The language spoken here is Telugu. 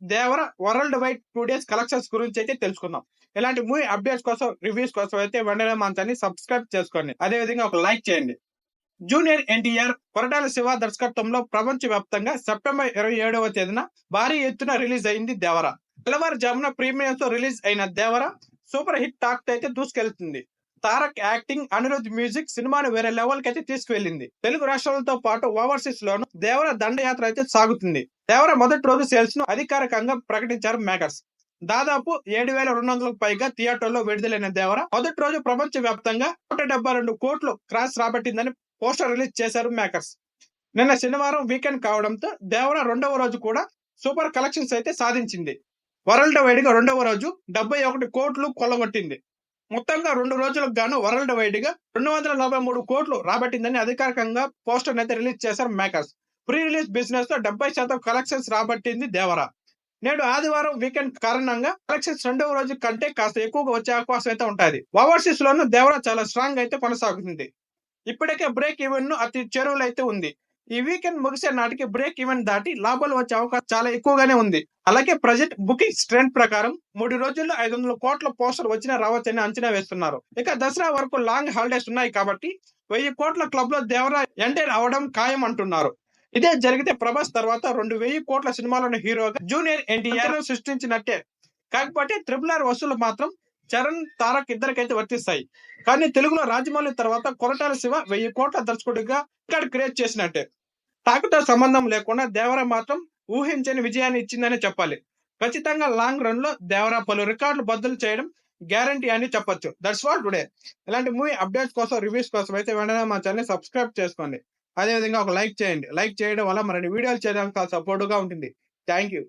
దేవర వరల్డ్ వైడ్ 2 డేస్ కలెక్షన్స్ గురించి అయితే తెలుసుకుందాం. ఇలాంటి మూవీ అప్డేట్స్ కోసం, రివ్యూస్ కోసం అయితే వెంటనే మన ఛానెల్‌ని సబ్స్క్రైబ్ చేసుకోండి. అదే విధంగా ఒక లైక్ చేయండి. జూనియర్ ఎన్టీఆర్, కొరటాల శివ దర్శకత్వంలో ప్రపంచవ్యాప్తంగా సెప్టెంబర్ 27వ తేదీన భారీ ఎత్తున రిలీజ్ అయింది దేవర. తెల్లవారుజామున ప్రీమియర్స్ తో రిలీజ్ అయిన దేవర సూపర్ హిట్ టాక్ అయితే దూసుకెళ్తుంది. తారక్ యాక్టింగ్, అనిరుద్ మ్యూజిక్ సినిమాను వేరే లెవెల్ కి అయితే తీసుకువెళ్ళింది. తెలుగు రాష్ట్రాలతో పాటు ఓవర్సీస్ లోను దేవర దండయాత్ర అయితే సాగుతుంది. దేవర మొదటి రోజు సేల్స్ ను అధికారికంగా ప్రకటించారు మేకర్స్. దాదాపు 7,200లకు పైగా థియేటర్లో విడుదలైన దేవర మొదటి రోజు ప్రపంచ వ్యాప్తంగా 172 కోట్లు క్రాస్ రాబట్టిందని పోస్టర్ రిలీజ్ చేశారు మేకర్స్. నిన్న శనివారం వీకెండ్ కావడంతో దేవర రెండవ రోజు కూడా సూపర్ కలెక్షన్స్ అయితే సాధించింది. వరల్డ్ వైడ్ గా రెండవ రోజు 71 కోట్లు కొల్లగొట్టింది. మొత్తంగా 2 రోజులకు గాను వరల్డ్ వైడ్ గా 243 కోట్లు రాబట్టిందని అధికారికంగా పోస్టర్ అయితే రిలీజ్ చేశారు మేకర్స్. ప్రీ రిలీజ్ బిజినెస్ తో 70% కలెక్షన్స్ రాబట్టింది దేవర. నేడు ఆదివారం వీకెండ్ కారణంగా కలెక్షన్స్ రెండవ రోజు కంటే కాస్త ఎక్కువగా వచ్చే అవకాశం అయితే ఉంటుంది. ఓవర్సీస్ లోను దేవర చాలా స్ట్రాంగ్ అయితే కొనసాగుతుంది. ఇప్పటికే బ్రేక్ ఈవెన్ ను అతి చేరువలో అయితే ఉంది. ఈ వీకెండ్ ముగిసే నాటికి బ్రేక్ ఈవెన్ దాటి లాభాలు వచ్చే అవకాశం చాలా ఎక్కువగానే ఉంది. అలాగే ప్రజెంట్ బుకింగ్ ట్రెండ్ ప్రకారం 3 రోజుల్లో 500 కోట్ల పోస్టర్ వచ్చినా రావచ్చని అంచనా వేస్తున్నారు. ఇక దసరా వరకు లాంగ్ హాలిడేస్ ఉన్నాయి కాబట్టి 1000 కోట్ల క్లబ్ లో దేవర ఎంటర్ అవడం ఖాయం అంటున్నారు. ఇదే జరిగితే ప్రభాస్ తర్వాత 2,000 కోట్ల సినిమాలోని హీరోగా జూనియర్ ఎన్టీఆర్ సృష్టించినట్టే. కాకపోతే RRR వసూలు మాత్రం చరణ్, తారక్ ఇద్దరికైతే వర్తిస్తాయి. కానీ తెలుగులో రాజమౌళి తర్వాత కొరటాల శివ 1000 కోట్ల దర్శకుడిగా రికార్డ్ క్రియేట్ చేసినట్టే. టాకుతో సంబంధం లేకుండా దేవర మాత్రం ఊహించని విజయాన్ని ఇచ్చిందని చెప్పాలి. ఖచ్చితంగా లాంగ్ రన్ లో దేవర పలు రికార్డులు బద్దలు చేయడం గ్యారంటీ అని చెప్పొచ్చు. That's what today. ఇలాంటి మూవీ అప్డేట్స్ కోసం, రివ్యూస్ కోసం అయితే వెంటనే మా ఛానల్ సబ్స్క్రైబ్ చేసుకోండి. అదే విధంగా ఒక లైక్ చేయండి. లైక్ చేయడం వల్ల మరిన్ని వీడియోలు చేయడానికి సపోర్ట్ గా ఉంటుంది. Thank you.